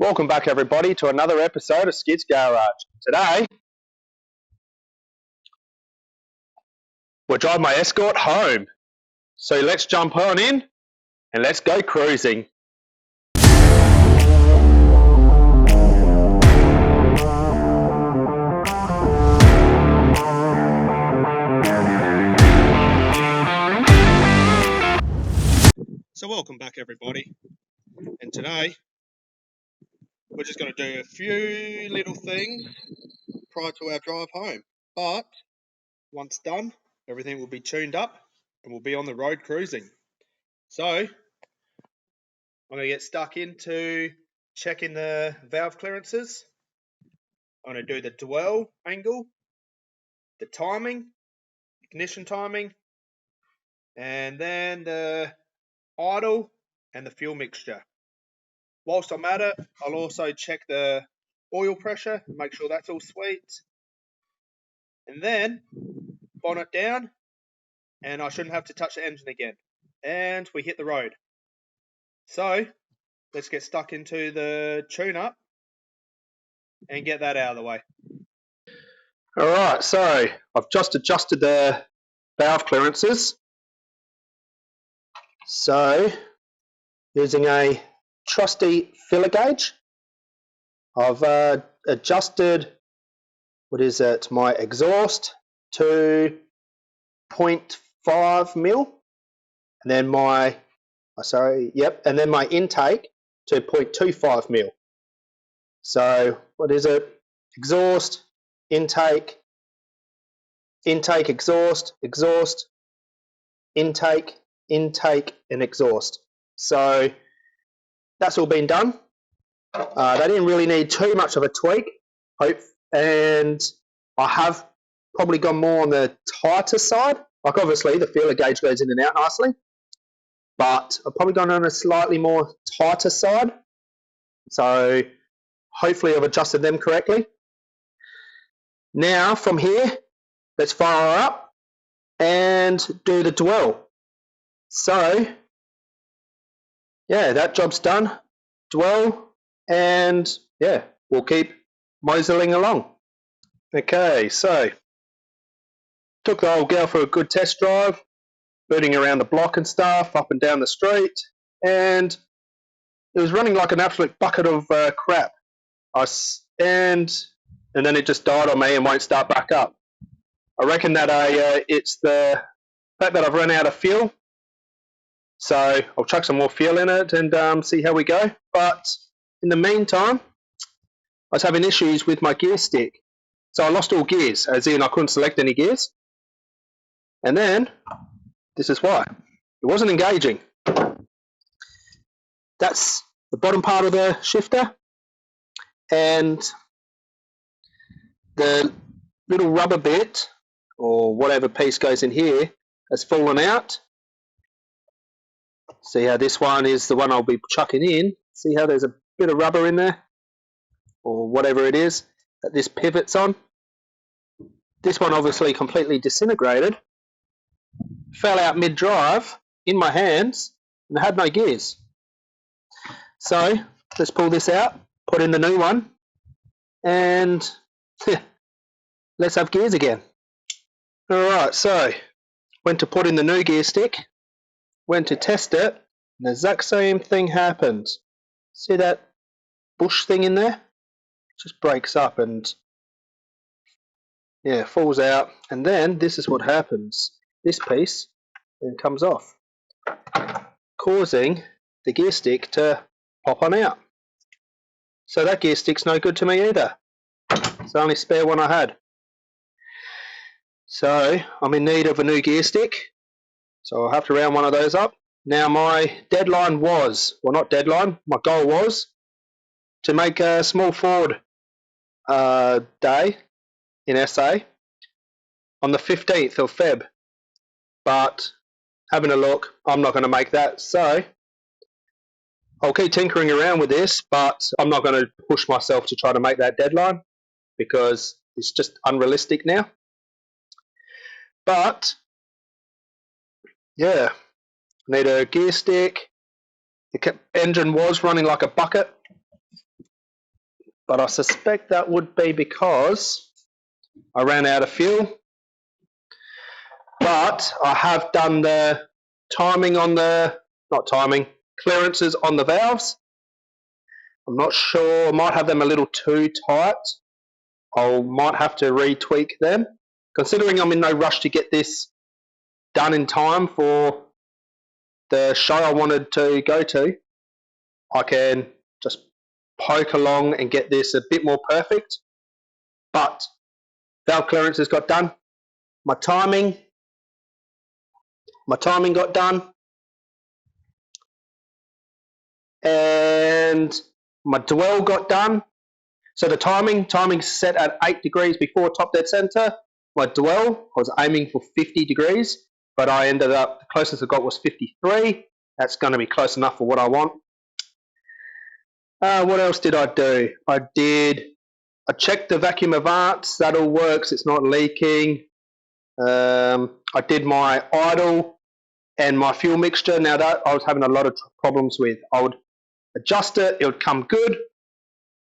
Welcome back everybody to another episode of Skid's Garage. Today, we'll drive my Escort home. So let's jump on in and let's go cruising. So welcome back everybody, and today we're just going to do a few little things prior to our drive home, but once done everything will be tuned up and we'll be on the road cruising. So I'm going to get stuck into checking the valve clearances. I'm going to do the dwell angle, the timing, ignition timing, and then the idle and the fuel mixture. Whilst I'm at it, I'll also check the oil pressure and make sure that's all sweet. And then bonnet down, and I shouldn't have to touch the engine again. And we hit the road. So let's get stuck into the tune-up and get that out of the way. Alright, so I've just adjusted the valve clearances. So using a trusty filler gauge, I've adjusted, my exhaust to 0.5 mil, and then my intake to 0.25 mil. So exhaust, intake, exhaust, intake, and exhaust. So that's all been done. They didn't really need too much of a tweak, and I have probably gone more on the tighter side. Like obviously the feeler gauge goes in and out nicely, but I've probably gone on a slightly more tighter side. So hopefully I've adjusted them correctly. Now from here, let's fire up and do the dwell. So yeah, that job's done. Dwell, and yeah, we'll keep moseling along. Okay, so took the old girl for a good test drive, booting around the block and stuff, up and down the street, and it was running like an absolute bucket of crap. And then it just died on me and won't start back up. I reckon that it's the fact that I've run out of fuel. So I'll chuck some more fuel in it and see how we go. But in the meantime, I was having issues with my gear stick. So I lost all gears, as in I couldn't select any gears. And then, this is why. It wasn't engaging. That's the bottom part of the shifter. And the little rubber bit, or whatever piece goes in here, has fallen out. See how this one is the one I'll be chucking in. See how there's a bit of rubber in there, or whatever it is that this pivots on. This one obviously completely disintegrated, fell out mid-drive in my hands, and I had no gears. So let's pull this out, put in the new one, and let's have gears again. Alright, so went to put in the new gear stick, went to test it, and the exact same thing happened. See that bush thing in there? It just breaks up and yeah, falls out, and then this is what happens. This piece then comes off, causing the gear stick to pop on out. So that gear stick's no good to me either. It's the only spare one I had. So I'm in need of a new gear stick. So I'll have to round one of those up. Now my deadline was, well not deadline, my goal was to make a small Ford day in SA on the 15th of Feb. But having a look, I'm not going to make that. So I'll keep tinkering around with this, but I'm not going to push myself to try to make that deadline because it's just unrealistic now. But yeah, need a gear stick. The engine was running like a bucket, but I suspect that would be because I ran out of fuel. But I have done the timing on the, not timing, clearances on the valves. I'm not sure, I might have them a little too tight. I might have to retweak them. Considering I'm in no rush to get this done in time for the show I wanted to go to, I can just poke along and get this a bit more perfect. But valve clearances got done. My timing got done. And my dwell got done. So the timing's set at 8 degrees before top dead center. My dwell, I was aiming for 50 degrees, but I ended up, the closest I got was 53. That's going to be close enough for what I want. What else did I do? I checked the vacuum advance. That all works. It's not leaking. I did my idle and my fuel mixture. Now that I was having a lot of problems with. I would adjust it. It would come good.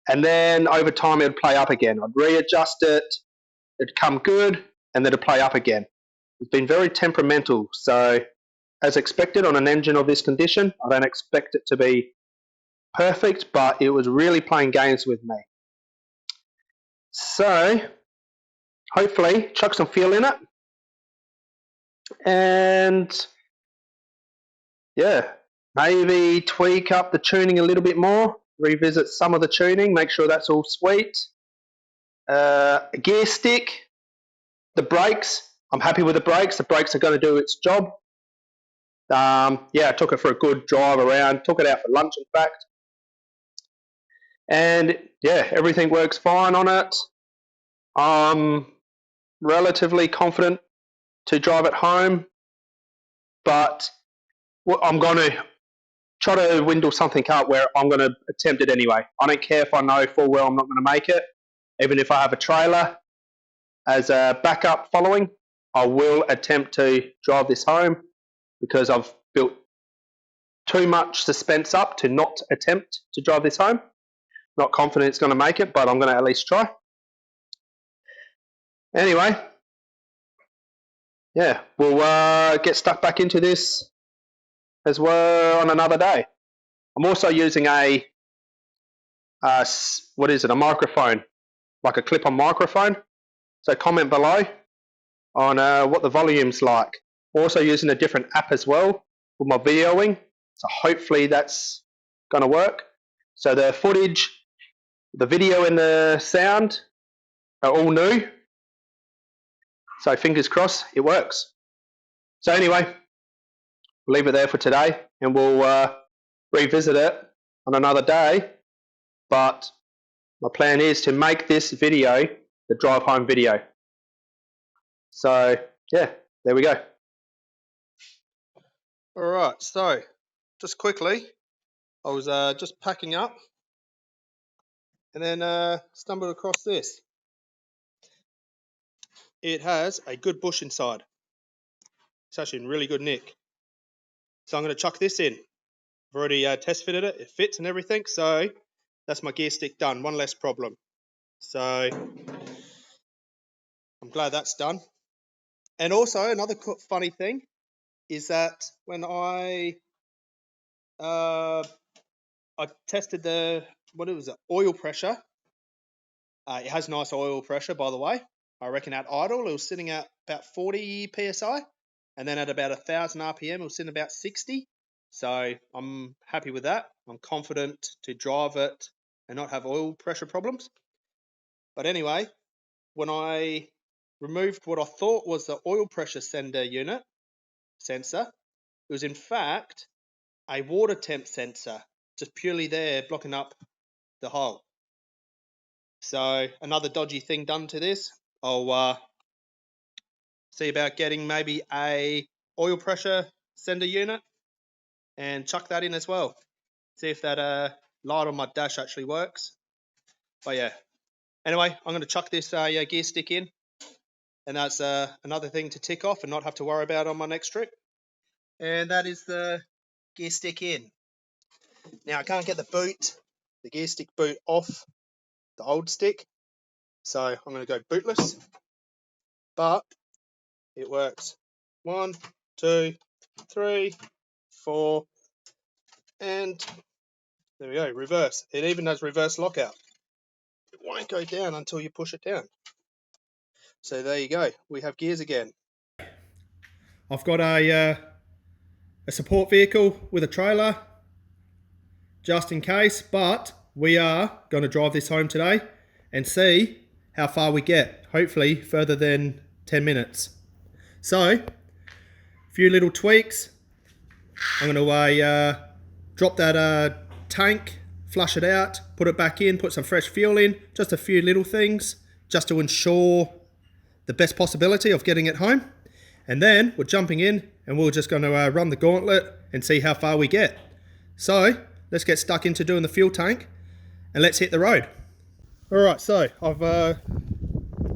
And then over time, it would play up again. I'd readjust it. It'd come good. And then it'd play up again. It's been very temperamental. So as expected on an engine of this condition, I don't expect it to be perfect, but it was really playing games with me. So hopefully chuck some fuel in it, and yeah, maybe tweak up the tuning a little bit more, revisit some of the tuning, make sure that's all sweet. Gear stick, the brakes, I'm happy with the brakes. The brakes are going to do its job. Yeah, I took it for a good drive around, took it out for lunch in fact. And yeah, everything works fine on it. I'm relatively confident to drive it home, but I'm going to try to window something up where I'm going to attempt it anyway. I don't care if I know full well I'm not going to make it. Even if I have a trailer as a backup following, I will attempt to drive this home because I've built too much suspense up to not attempt to drive this home. Not confident it's going to make it, but I'm going to at least try. Anyway, yeah, we'll get stuck back into this as well on another day. I'm also using a microphone, like a clip-on microphone. So comment below on what the volume's like. Also using a different app as well for my videoing. So hopefully that's going to work. So the footage, the video and the sound are all new. So fingers crossed it works. So anyway, we'll leave it there for today and we'll revisit it on another day. But my plan is to make this video the drive home video. So yeah, there we go. Alright, so just quickly, I was just packing up and then stumbled across this. It has a good bush inside. It's actually in really good nick. So I'm going to chuck this in. I've already test fitted it. It fits and everything. So that's my gear stick done. One less problem. So I'm glad that's done. And also another funny thing is that when I tested the oil pressure. It has nice oil pressure, by the way. I reckon at idle it was sitting at about 40 psi, and then at about 1,000 RPM it was sitting about 60. So I'm happy with that. I'm confident to drive it and not have oil pressure problems. But anyway, when I removed what I thought was the oil pressure sensor, it was in fact a water temp sensor, just purely there blocking up the hole. So another dodgy thing done to this. I'll see about getting maybe a oil pressure sender unit and chuck that in as well. See if that light on my dash actually works. But yeah, anyway, I'm going to chuck this gear stick in, and that's another thing to tick off and not have to worry about on my next trip. And that is the gear stick in. Now I can't get the gear stick boot off the old stick. So I'm going to go bootless, but it works. 1, 2, 3, 4, and there we go, reverse. It even does reverse lockout. It won't go down until you push it down. So there you go, we have gears again. I've got a support vehicle with a trailer, just in case, but we are going to drive this home today and see how far we get, hopefully further than 10 minutes. So, a few little tweaks. I'm going to drop that tank, flush it out, put it back in, put some fresh fuel in, just a few little things, just to ensure the best possibility of getting it home. And then we're jumping in and we're just going to run the gauntlet and see how far we get. So, let's get stuck into doing the fuel tank and let's hit the road. Alright, so I've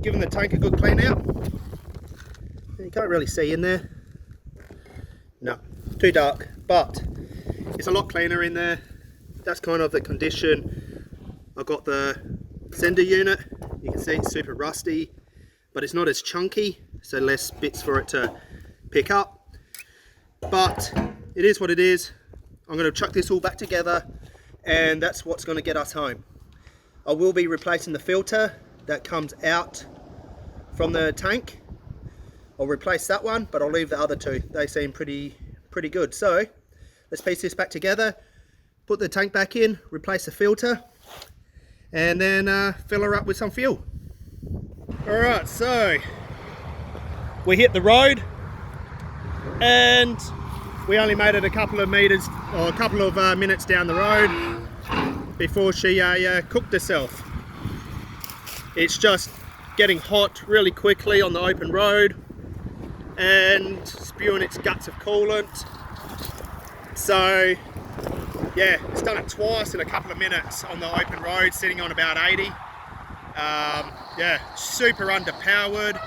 given the tank a good clean out. You can't really see in there. No, too dark, but it's a lot cleaner in there. That's kind of the condition. I've got the sender unit. You can see it's super rusty, but it's not as chunky, so less bits for it to pick up. But it is what it is. I'm going to chuck this all back together, and that's what's going to get us home. I will be replacing the filter that comes out from the tank. I'll replace that one, but I'll leave the other two. They seem pretty good. So let's piece this back together, put the tank back in, replace the filter, and then fill her up with some fuel. Alright, so we hit the road and we only made it a couple of meters or a couple of minutes down the road before she cooked herself. It's just getting hot really quickly on the open road and spewing its guts of coolant. So yeah, it's done it twice in a couple of minutes on the open road, sitting on about 80. Yeah, super underpowered.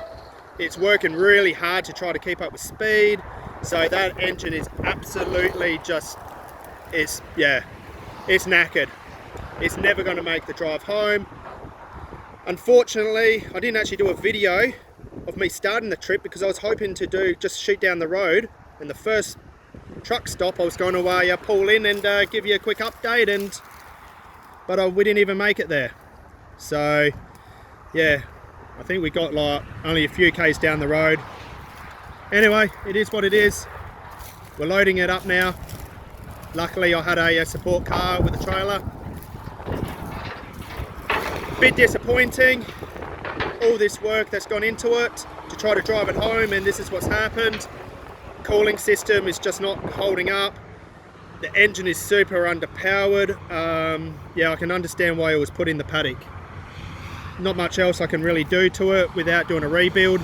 It's working really hard to try to keep up with speed. So that engine is absolutely just, it's knackered. It's never going to make the drive home. Unfortunately, I didn't actually do a video of me starting the trip because I was hoping to just shoot down the road, and the first truck stop I was going to pull in and give you a quick update, but we didn't even make it there. So yeah, I think we got like only a few k's down the road. Anyway, it is what it is. We're loading it up now. Luckily I had a support car with a trailer. Bit disappointing, all this work that's gone into it to try to drive it home, and this is what's happened. Cooling system is just not holding up. The engine is super underpowered. Yeah, I can understand why it was put in the paddock. Not much else I can really do to it without doing a rebuild.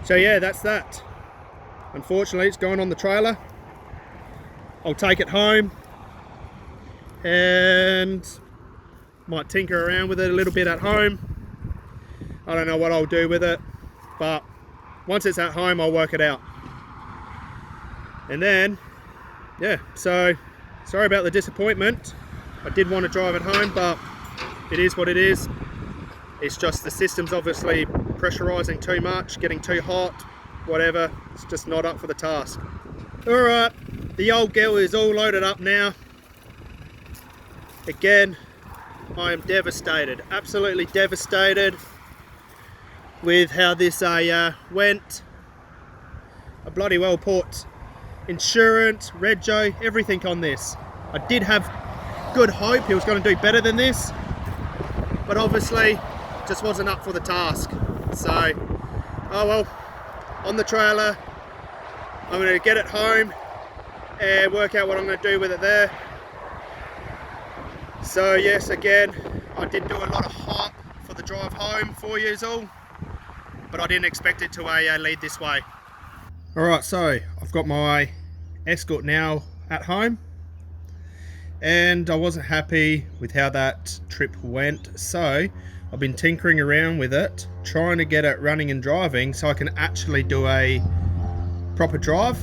So yeah, that's that. Unfortunately, it's going on the trailer. I'll take it home and might tinker around with it a little bit at home. I don't know what I'll do with it, but once it's at home, I'll work it out. And then, yeah, so sorry about the disappointment. I did want to drive it home, but it is what it is. It's just the system's obviously pressurizing too much, getting too hot, whatever. It's just not up for the task. All right, the old girl is all loaded up now. Again, I am devastated, absolutely devastated with how this went. I bloody well put insurance, rego, everything on this. I did have good hope he was going to do better than this, but obviously just wasn't up for the task. So, oh well, on the trailer, I'm going to get it home and work out what I'm going to do with it there. So yes, again, I did do a lot of hype for the drive home, 4 years old, but I didn't expect it to lead this way. Alright, so I've got my Escort now at home, and I wasn't happy with how that trip went, so I've been tinkering around with it, trying to get it running and driving so I can actually do a proper drive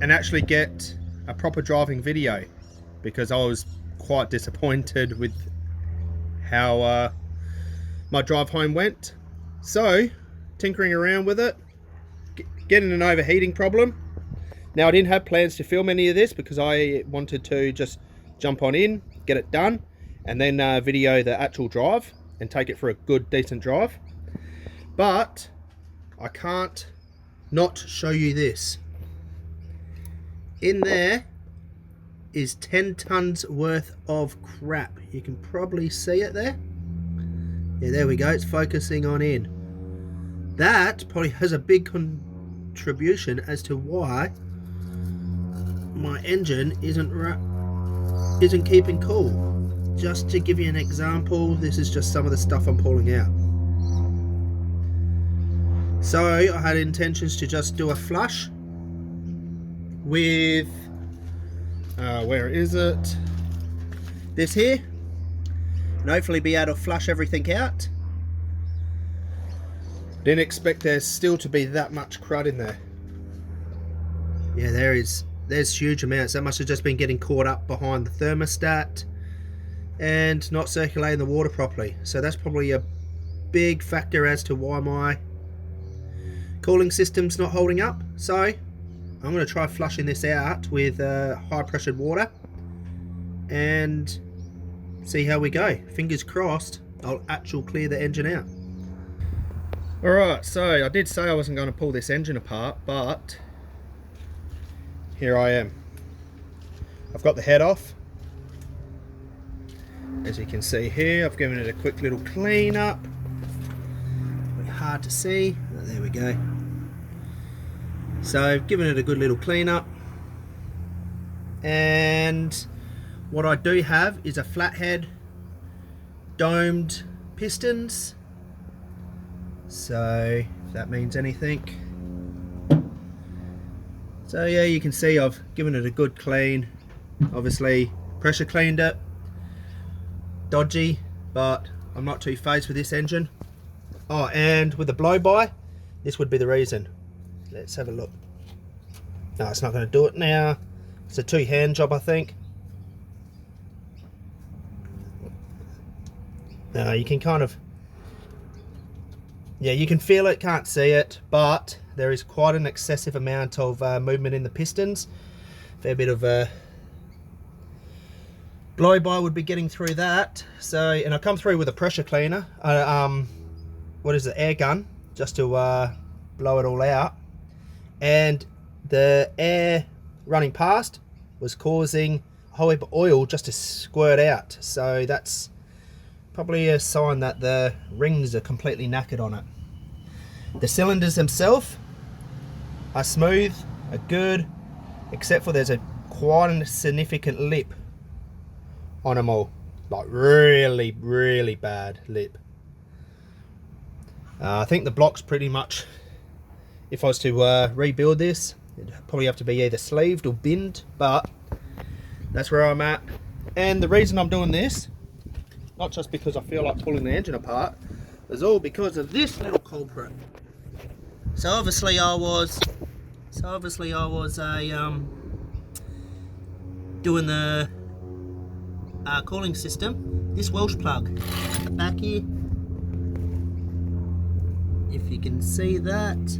and actually get a proper driving video, because I was quite disappointed with how my drive home went. So, tinkering around with it, getting an overheating problem. Now, I didn't have plans to film any of this because I wanted to just jump on in, get it done, and then video the actual drive and take it for a good, decent drive. But I can't not show you this. In there is 10 tons worth of crap. You can probably see it there. Yeah, there we go. It's focusing on in. That probably has a big contribution as to why my engine isn't keeping cool. Just to give you an example, this is just some of the stuff I'm pulling out. So I had intentions to just do a flush with where is it? This here, and hopefully be able to flush everything out. Didn't expect there's still to be that much crud in there. Yeah, there's huge amounts. That must have just been getting caught up behind the thermostat and not circulating the water properly. So that's probably a big factor as to why my cooling system's not holding up. So I'm going to try flushing this out with high pressured water and see how we go. Fingers crossed I'll actually clear the engine out. Alright, so I did say I wasn't going to pull this engine apart, but here I am. I've got the head off. As you can see here, I've given it a quick little clean up. Really hard to see. Oh, there we go. So I've given it a good little clean up. And what I do have is a flathead domed pistons. So if that means anything. So yeah, you can see I've given it a good clean. Obviously pressure cleaned it. Dodgy, but I'm not too phased with this engine. Oh, and with the blow-by, this would be the reason. Let's have a look. No, it's not going to do it now. It's a two-hand job, I think. No, you can kind of... Yeah, you can feel it, can't see it, but there is quite an excessive amount of movement in the pistons. Fair bit of blow-by would be getting through that. So, and I come through with a pressure cleaner. What is it? Air gun, just to blow it all out. And the air running past was causing a whole heap of oil just to squirt out. So that's probably a sign that the rings are completely knackered on it. The cylinders themselves are smooth, are good, except for there's quite a significant lip on them all. Like really, really bad lip. I think the block's pretty much, if I was to rebuild this, it'd probably have to be either sleeved or binned, but that's where I'm at. And the reason I'm doing this, not just because I feel like pulling the engine apart, is all because of this little culprit. So obviously I was doing the cooling system. This Welsh plug back here, if you can see that,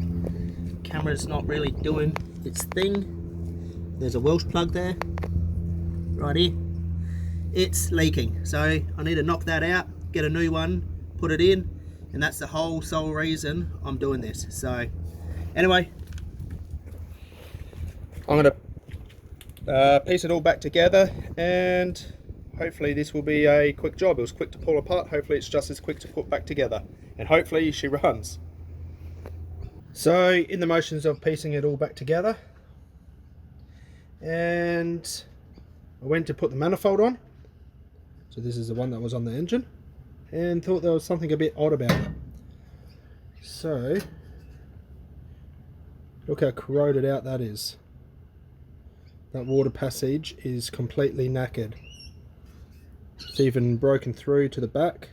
camera's not really doing its thing. There's a Welsh plug there, right here. It's leaking, so I need to knock that out, get a new one, put it in, and that's the whole sole reason I'm doing this. So anyway, I'm gonna piece it all back together, and hopefully this will be a quick job. It was quick to pull apart, hopefully it's just as quick to put back together, and hopefully she runs. So in the motions of piecing it all back together, and I went to put the manifold on. So this is the one that was on the engine, and thought there was something a bit odd about it. So look how corroded out that is. That water passage is completely knackered. It's even broken through to the back.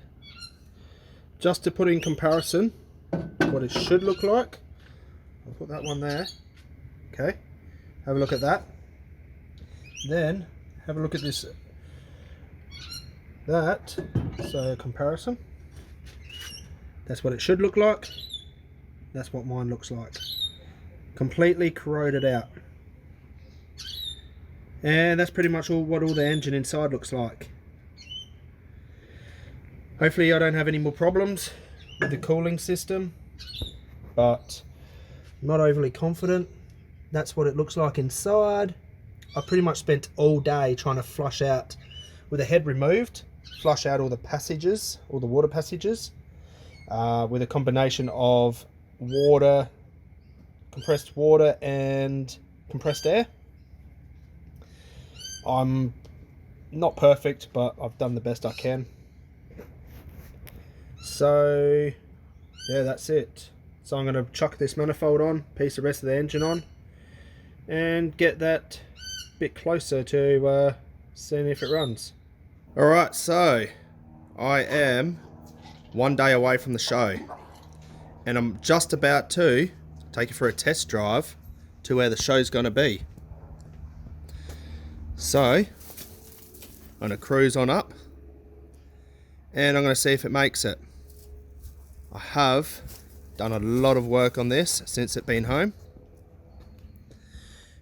Just to put in comparison what it should look like, I'll put that one there. Okay, have a look at that. Then have a look at this that. So comparison. That's what it should look like. That's what mine looks like. Completely corroded out. And that's pretty much what all the engine inside looks like. Hopefully I don't have any more problems with the cooling system, but I'm not overly confident. That's what it looks like inside. I pretty much spent all day trying to flush out, with the head removed, flush out all the passages, all the water passages, with a combination of water, compressed water and compressed air. I'm not perfect, but I've done the best I can. So yeah, that's it. So I'm going to chuck this manifold on, piece the rest of the engine on, and get that bit closer to seeing if it runs. Alright, so I am 1 day away from the show, and I'm just about to take it for a test drive to where the show's going to be. So I'm going to cruise on up and I'm going to see if it makes it. I have done a lot of work on this since it's been home.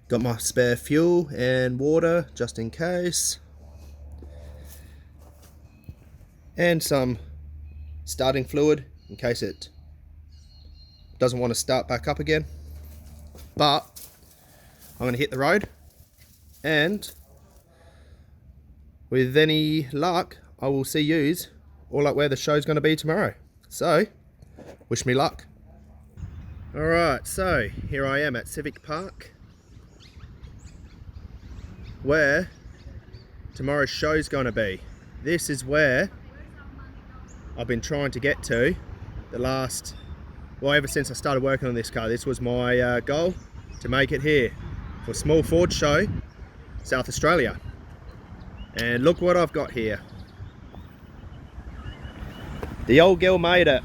Got my spare fuel and water just in case, and some starting fluid in case it doesn't want to start back up again. But I'm going to hit the road, and with any luck I will see yous all up where the show's going to be tomorrow. So wish me luck. Alright, so here I am at Civic Park, where tomorrow's show's going to be. This is where I've been trying to get to the last, well, ever since I started working on this car. This was my goal, to make it here for Small Ford Show, South Australia. And look what I've got here. The old girl made it.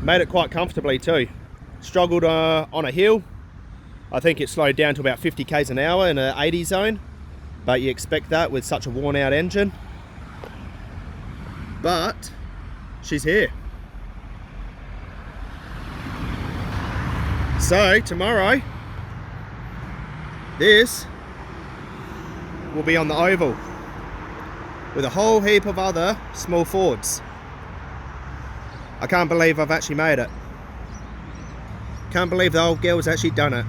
Made it quite comfortably too. Struggled on a hill. I think it slowed down to about 50 k's an hour in an 80 zone, but you expect that with such a worn out engine. But she's here. So tomorrow, this will be on the oval with a whole heap of other small Fords. I can't believe I've actually made it. Can't believe the old girl's actually done it.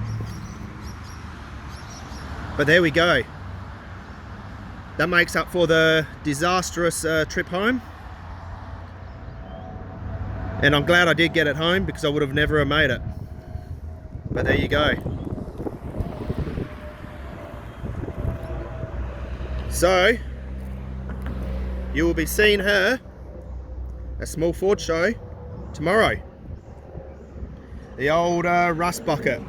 But there we go. That makes up for the disastrous trip home. And I'm glad I did get it home, because I would have never have made it. But there you go. So you will be seeing her at Small Ford Show tomorrow. The old rust bucket.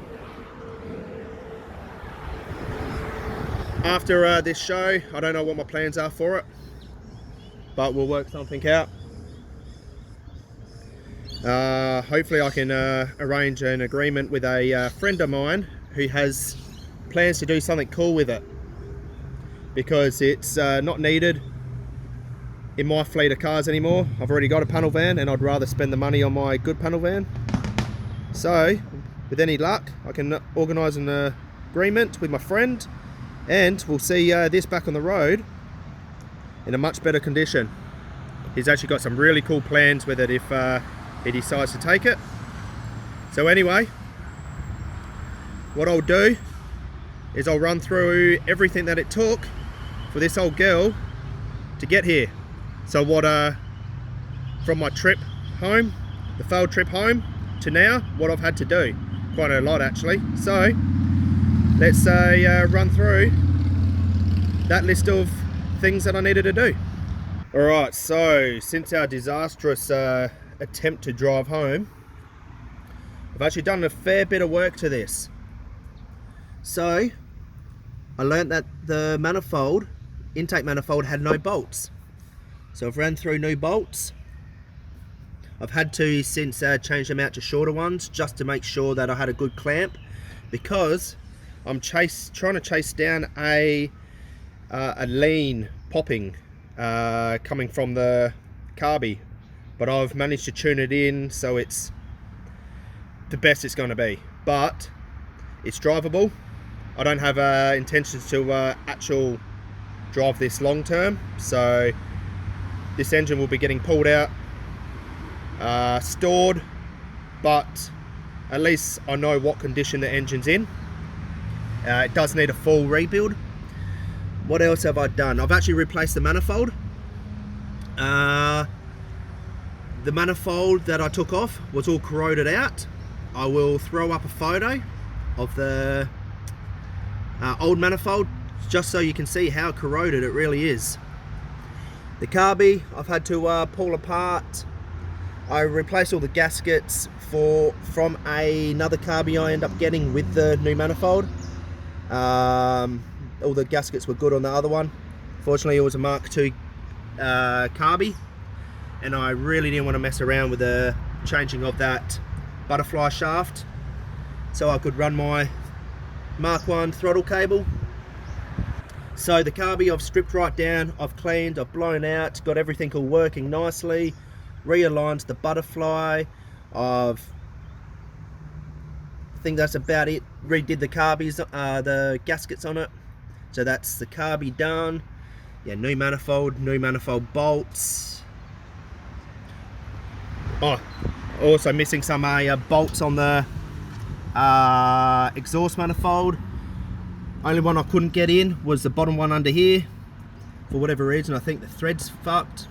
After this show, I don't know what my plans are for it, but we'll work something out. Hopefully I can arrange an agreement with a friend of mine who has plans to do something cool with it, because it's not needed in my fleet of cars anymore. I've already got a panel van, and I'd rather spend the money on my good panel van. So with any luck, I can organise an agreement with my friend, and we'll see this back on the road in a much better condition. He's actually got some really cool plans with it if he decides to take it. So anyway, what I'll do is I'll run through everything that it took for this old girl to get here. So what from my trip home, the failed trip home, to now, what I've had to do. Quite a lot actually. So let's run through that list of things that I needed to do. Alright, so since our disastrous attempt to drive home, I've actually done a fair bit of work to this. So I learnt that the manifold, intake manifold, had no bolts. So I've ran through new bolts. I've had to since change them out to shorter ones, just to make sure that I had a good clamp, because I'm trying to chase down a lean popping coming from the carby, but I've managed to tune it in so it's the best it's going to be. But it's drivable. I don't have intentions to actual drive this long term, so this engine will be getting pulled out, stored, but at least I know what condition the engine's in. It does need a full rebuild. What else have I done? I've actually replaced the manifold. The manifold that I took off was all corroded out. I will throw up a photo of the old manifold just so you can see how corroded it really is. The carby I've had to pull apart. I replaced all the gaskets from another carby I end up getting with the new manifold. All the gaskets were good on the other one. Fortunately, it was a Mark II carby, and I really didn't want to mess around with the changing of that butterfly shaft, so I could run my Mark 1 throttle cable. So the carby I've stripped right down, I've cleaned, I've blown out, got everything all working nicely, realigned the butterfly. I think that's about it. Redid the carbies, the gaskets on it. So that's the carby done. Yeah, new manifold bolts. Oh, also missing some bolts on the exhaust manifold. Only one I couldn't get in was the bottom one under here. For whatever reason, I think the thread's fucked.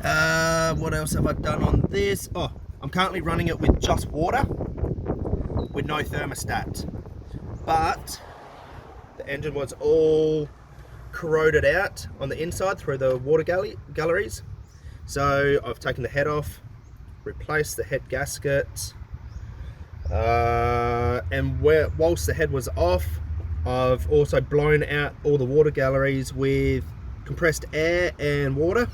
What else have I done on this? Oh, I'm currently running it with just water, with no thermostat. But the engine was all corroded out on the inside through the water galleries. So I've taken the head off, replaced the head gasket, and whilst the head was off, I've also blown out all the water galleries with compressed air and water.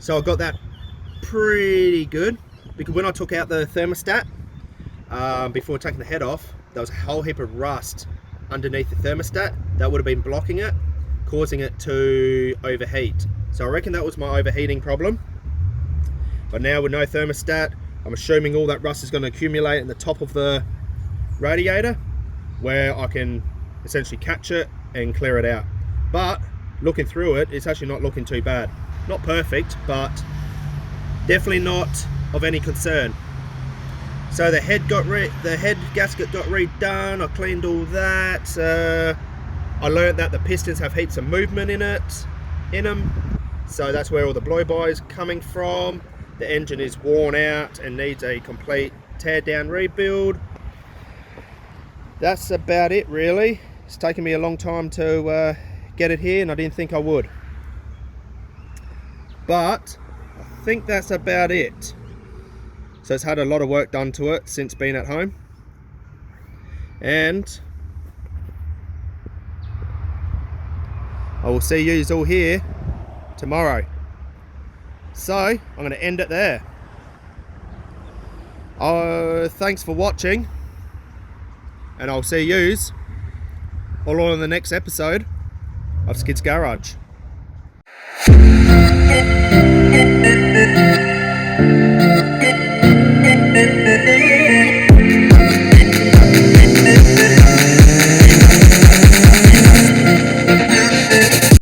So I got that pretty good, because when I took out the thermostat before taking the head off, there was a whole heap of rust underneath the thermostat that would have been blocking it, causing it to overheat. So I reckon that was my overheating problem. But now with no thermostat, I'm assuming all that rust is going to accumulate in the top of the radiator, where I can essentially catch it and clear it out. But looking through it, it's actually not looking too bad. Not perfect, but definitely not of any concern. So the head gasket got redone. I cleaned all that. I learned that the pistons have heaps of movement in them, so that's where all the blow-by is coming from. The engine is worn out and needs a complete tear down rebuild. That's about it really. It's taken me a long time to get it here, and I didn't think I would. But I think that's about it. So it's had a lot of work done to it since being at home. And I will see you all here tomorrow. So I'm going to end it there. Thanks for watching, and I'll see yous all on the next episode of Skid's Garage.